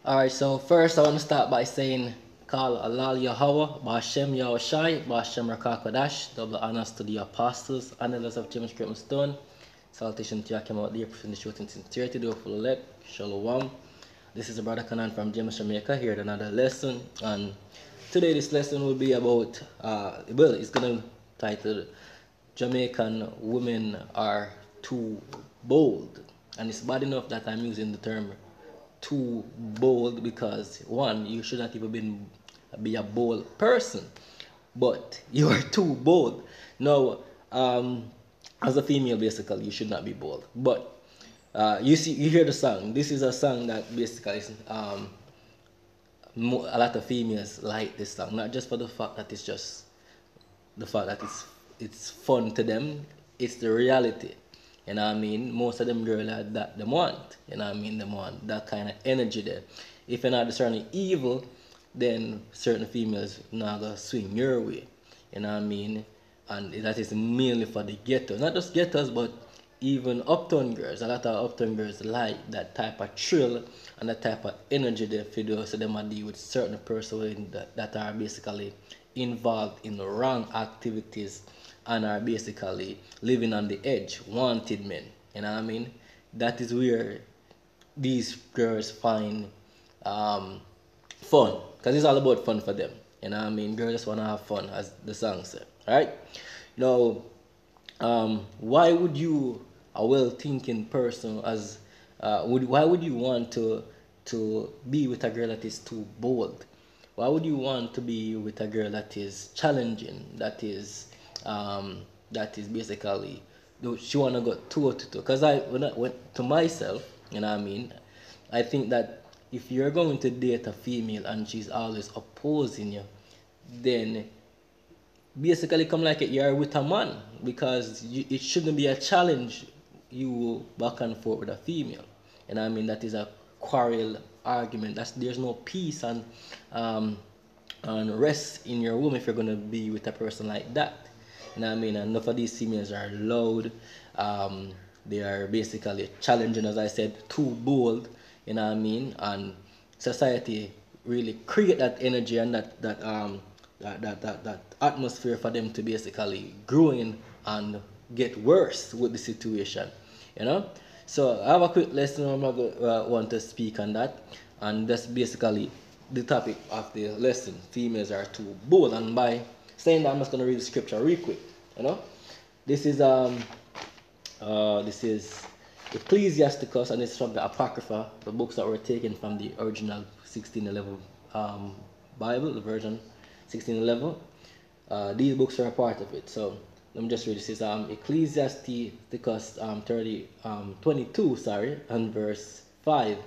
Alright, so first I want to start by saying Call Alal Yahweh, Bashem Yahushai, Bashem Rakakwadash, double honors to the apostles, analysts of James Creighton Stone, salutation to Yakim out there, preaching the truth in sincerity, do full elect, Shalom. This is a brother Kanan from James, Jamaica, here with another lesson, and today this lesson will be about, it's going to title Jamaican women are too bold, and it's bad enough that I'm using the term too bold because one, you should not even be a bold person, but you are too bold. Now, as a female, basically, you should not be bold. But you see, you hear the song. This is a song that basically is, a lot of females like this song, not just for the fact that it's just the fact that it's fun to them. It's the reality. You know what I mean? Most of them girls are that they want. You know what I mean? They want that kind of energy there. If you're not discerning evil, then certain females not gonna swing your way. You know what I mean? And that is mainly for the ghettos. Not just ghettos, but even uptown girls. A lot of uptown girls like that type of thrill and that type of energy they feel, so they might deal with certain persons that are basically involved in wrong activities and are basically living on the edge, wanted men. You know what I mean? That is where these girls find fun, because it's all about fun for them. You know what I mean? Girls just want to have fun, as the song said. All right? Now, why would you, a well-thinking person, why would you want to be with a girl that is too bold? Why would you want to be with a girl that is challenging, that is basically, she wanna go toe to toe? Because when I went to myself, you know what I mean, I think that if you're going to date a female and she's always opposing you, then basically come like it, you're with a man, because it shouldn't be a challenge you back and forth with a female. You know what I mean? That is a quarrel argument. There's no peace and rest in your womb if you're gonna be with a person like that. You know what I mean? And enough of these females are loud. They are basically challenging, as I said, too bold. You know what I mean? And society really create that energy and that atmosphere for them to basically grow in and get worse with the situation. You know? So I have a quick lesson. I'm not going to want to speak on that, and that's basically the topic of the lesson. Females are too bold, and by saying that, I'm just going to read the scripture real quick. You know, this is Ecclesiasticus, and it's from the Apocrypha, the books that were taken from the original 1611 Bible, the version 1611. These books are a part of it. So let me just read this. Is Ecclesiasticus 22, and verse 5.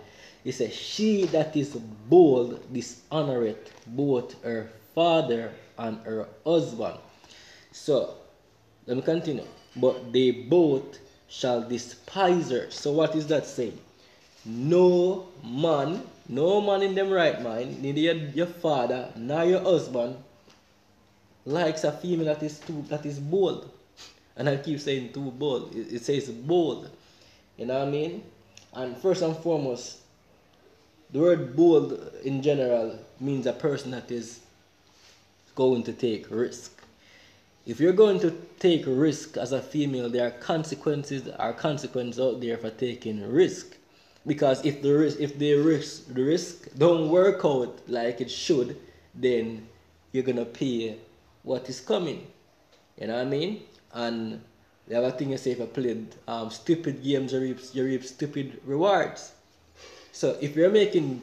It says, "She that is bold dishonoreth both her father and her husband." So let me continue. "But they both shall despise her." So what is that saying? No man in them right mind, neither your father nor your husband, likes a female that is bold. And I keep saying too bold. It says bold. You know what I mean? And first and foremost, the word bold in general means a person that is going to take risk. If you're going to take risk as a female, there are consequences out there for taking risk. Because if the risk don't work out like it should, then you're gonna pay what is coming. You know what I mean? And the other thing you say, if I played stupid games, you reap stupid rewards. So if you're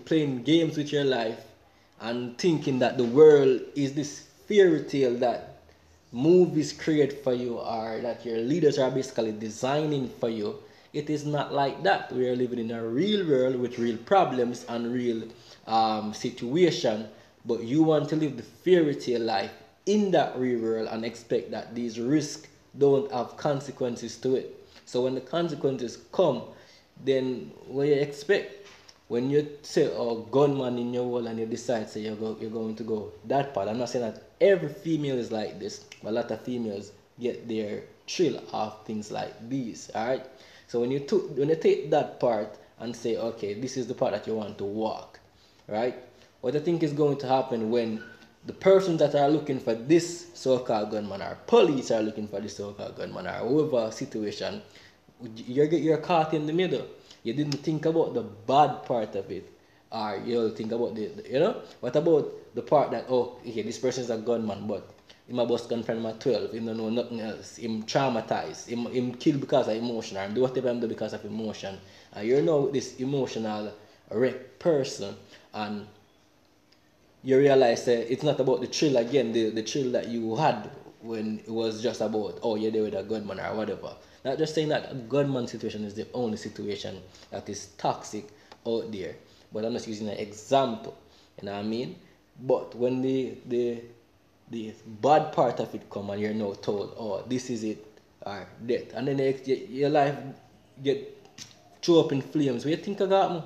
playing games with your life and thinking that the world is this fairy tale that movies create for you, or that your leaders are basically designing for you, it is not like that. We are living in a real world with real problems and real situation, but you want to live the fairy tale life in that real world and expect that these risks don't have consequences to it. So when the consequences come, then what you expect? When you say, "Oh, gunman in your wall," and you decide, say, you're going to go that part. I'm not saying that every female is like this, but a lot of females get their thrill off things like these. All right. So when you take that part and say, okay, this is the part that you want to walk, right? What I think is going to happen when the persons that are looking for this so-called gunman, or police are looking for this so-called gunman, or whoever situation, you're caught in the middle. You didn't think about the bad part of it, or you'll think about what about the part that, oh, okay, this person is a gunman, but him a bust gun from at 12, him don't know nothing else, him traumatized, him kill because of emotion, or do whatever him do because of emotion, and you're now this emotional wrecked person, and you realize that it's not about the thrill again, the thrill that you had when it was just about, oh, you're there with a gunman or whatever. Not just saying that a gunman situation is the only situation that is toxic out there, but I'm just using an example, you know what I mean? But when the bad part of it come and you're now told, oh, this is it, or death, and then your life get thrown up in flames, what you think of that, man?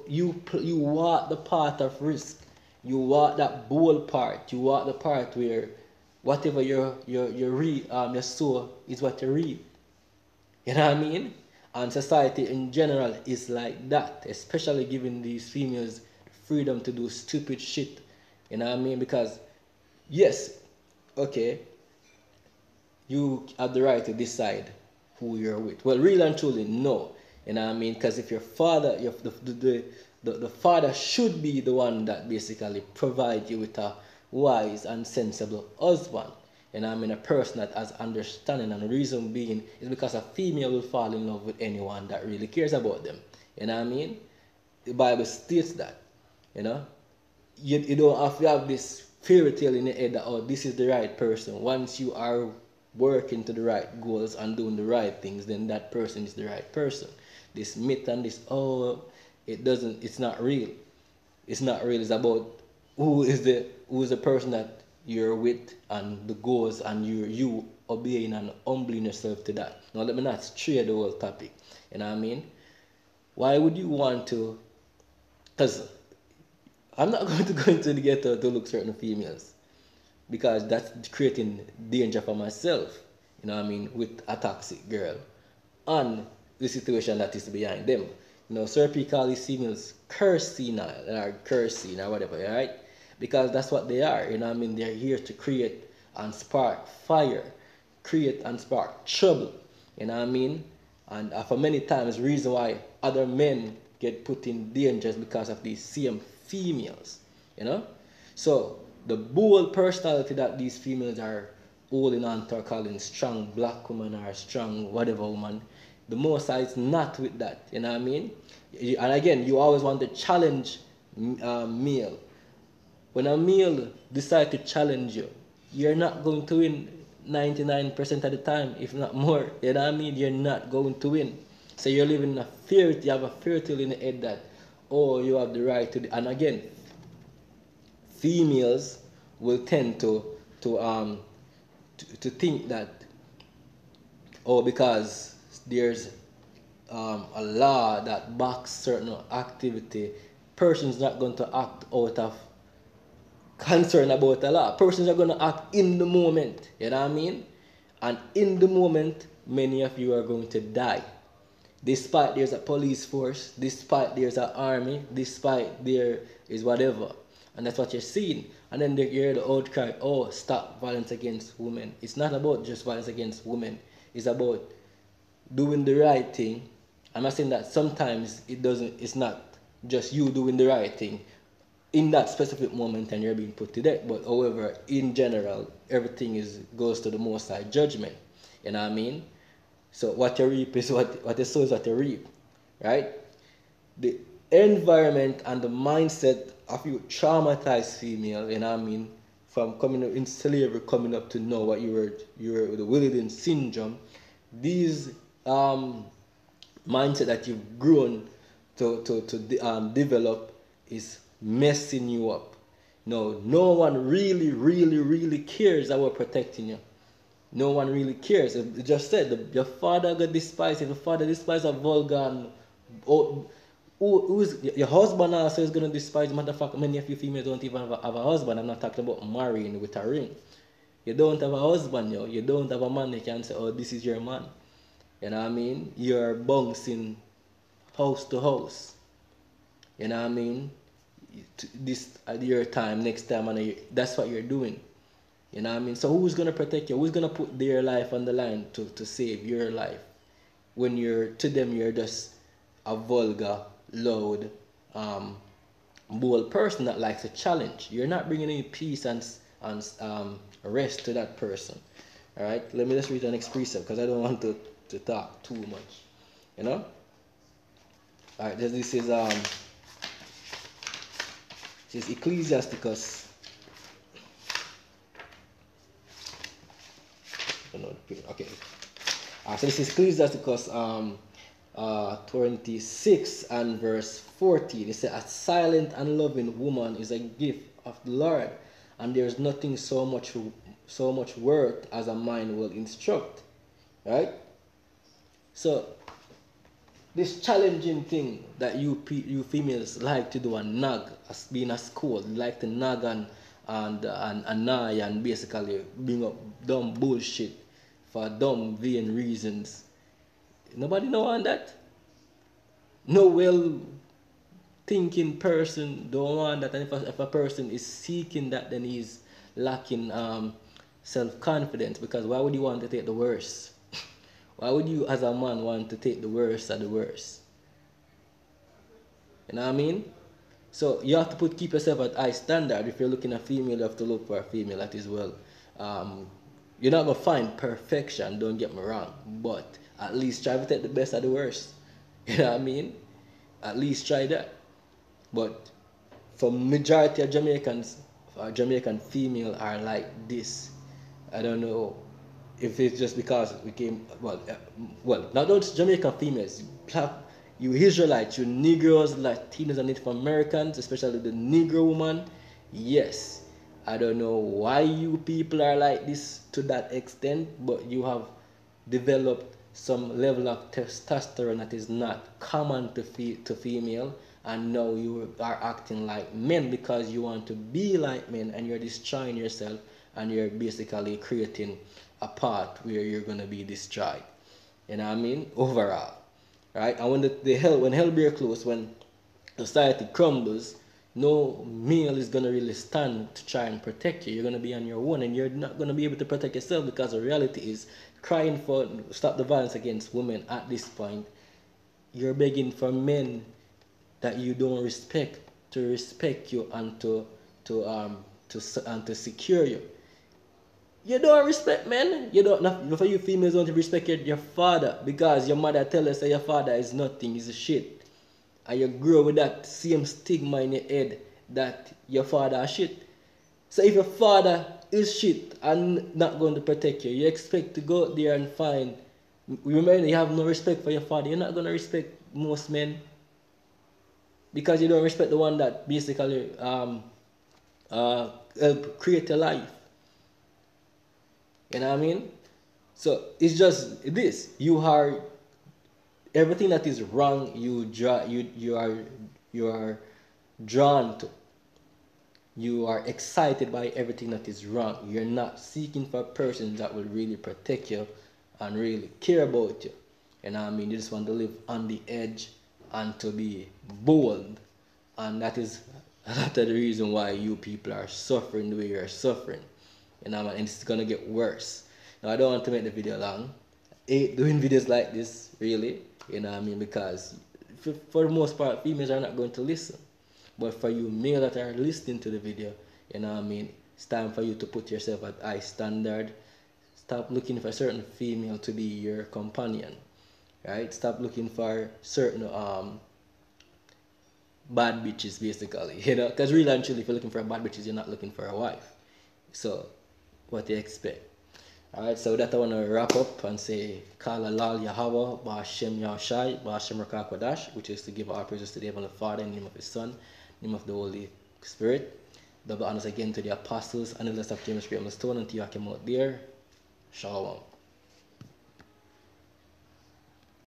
You walk the path of risk. You walk that bold part. You walk the part where whatever you sow is what you reap. You know what I mean? And society in general is like that, especially giving these females freedom to do stupid shit. You know what I mean? Because yes, okay, you have the right to decide who you're with. Well, really and truly, no. You know what I mean? Because if your father, the father should be the one that basically provide you with a wise and sensible husband. You know what I mean? A person that has understanding, and the reason being is because a female will fall in love with anyone that really cares about them. You know what I mean? The Bible states that. You know? You don't have to have this fairy tale in your head that, oh, this is the right person. Once you are working to the right goals and doing the right things, then that person is the right person. This myth and this, oh, it's not real. It's not real. It's about who is the person that you're with and the goals, and you obeying and humbling yourself to that. Now let me not stray the whole topic. You know what I mean? Why would you want to? Because I'm not going to go into the ghetto to look certain females, because that's creating danger for myself. You know what I mean? With a toxic girl and the situation that is behind them. You know, Sir P call these females cursing or cursing or whatever, right? Because that's what they are. You know what I mean? They're here to create and spark fire, create and spark trouble. You know what I mean? And for many times, the reason why other men get put in danger is because of these same females. You know? So the bold personality that these females are holding on to, or calling strong black woman or strong whatever woman, the most is not with that. You know what I mean? And again, you always want to challenge male. When a male decides to challenge you, you're not going to win 99% of the time, if not more. You know what I mean? You're not going to win. So you're living in a fear. You have a fear tale in the head that, oh, you have the right to. And again, females will tend to think that, oh, because there's a law that backs certain activity, person's not going to act out of concern about a law. Persons are going to act in the moment. You know what I mean? And in the moment, many of you are going to die. Despite there's a police force, despite there's an army, despite there is whatever. And that's what you're seeing. And then you hear the outcry, oh, stop violence against women. It's not about just violence against women. It's about doing the right thing. I'm not saying that sometimes it's not just you doing the right thing in that specific moment and you're being put to death. But however, in general, everything goes to the Most High judgment. You know what I mean? So what you reap is what you sow is what you reap. Right? The environment and the mindset of you traumatized female, you know what I mean, from coming up in slavery, coming up to know what you were the Williden syndrome, these mindset that you've grown to develop is messing you up. No one really cares about protecting you. No one really cares. It just said your father got despised. If your father despised a vulgar and who's your husband also is gonna despise. Matter of fact, many of you females don't even have a husband. I'm not talking about marrying with a ring. You don't have a husband, yo. You don't have a man that can say, oh, this is your man. You know what I mean? You're bouncing house to house. You know what I mean? This at your time, next time, and that's what you're doing. You know what I mean? So who's gonna protect you? Who's gonna put their life on the line to save your life? When you're to them, you're just a vulgar, loud, bold person that likes a challenge. You're not bringing any peace and rest to that person. All right. Let me just read the next precept because I don't want to talk too much. You know. All right. This is Ecclesiasticus. Okay. So this is Ecclesiasticus 26 and verse 14. It says, a silent and loving woman is a gift of the Lord, and there is nothing so much worth as a mind will instruct. Right? So this challenging thing that you females like to do and nag, as being a school, like to nag and nigh and basically bring up dumb bullshit for dumb vain reasons. Nobody know on that. No well thinking person don't want that, and if a person is seeking that, then he's lacking self confidence. Because why would you want to take the worst? Why would you, as a man, want to take the worst of the worst? You know what I mean? So you have to keep yourself at high standard. If you're looking at a female, you have to look for a female that is well. You're not gonna find perfection. Don't get me wrong, but at least try to take the best of the worst. You know what I mean? At least try that. But for majority of Jamaicans, Jamaican female are like this. I don't know if it's just because we came not those Jamaican females, you Israelites, you Negroes, Latinos, and Native Americans, especially the Negro woman. Yes, I don't know why you people are like this to that extent, but you have developed some level of testosterone that is not common to female, and now you are acting like men because you want to be like men, and you're destroying yourself, and you're basically creating a path where you're gonna be destroyed. You know what I mean? Overall, right? And when hell breaks close, when society crumbles, no male is gonna really stand to try and protect you. You're gonna be on your own, and you're not gonna be able to protect yourself, because the reality is, crying for stop the violence against women at this point, you're begging for men that you don't respect to respect you and to secure you. You don't respect men. You don't. For you females, don't respect your father, because your mother tell us that your father is nothing, he's a shit, and you grow with that same stigma in your head that your father is shit. So if your father is shit and not going to protect you, you expect to go out there and find. Remember, you have no respect for your father. You're not going to respect most men, because you don't respect the one that basically help create a life. You know what I mean? So it's just this. You are everything that is wrong. You are drawn to. You are excited by everything that is wrong. You're not seeking for persons that will really protect you and really care about you. You know what I mean? You just want to live on the edge and to be bold. And that is a lot of the reason why you people are suffering the way you're suffering. You know what I mean? And it's gonna get worse. Now I don't want to make the video long. I hate doing videos like this, really. You know what I mean? Because for the most part, females are not going to listen. But for you male that are listening to the video, you know what I mean, it's time for you to put yourself at high standard. Stop looking for a certain female to be your companion. Right? Stop looking for certain bad bitches, basically. You know, because really and truly, if you're looking for a bad bitches, you're not looking for a wife. So what do you expect? Alright, so that I want to wrap up and say, Kala Lal Yahweh, Ba'ashem Yahushai, Ba'ashem Rakakwadash, which is to give our praises to the Heavenly Father in the name of His Son, in the name of the Holy Spirit. Double honors again to the apostles and the rest of James Graham Stone and to you came out there. Shalom.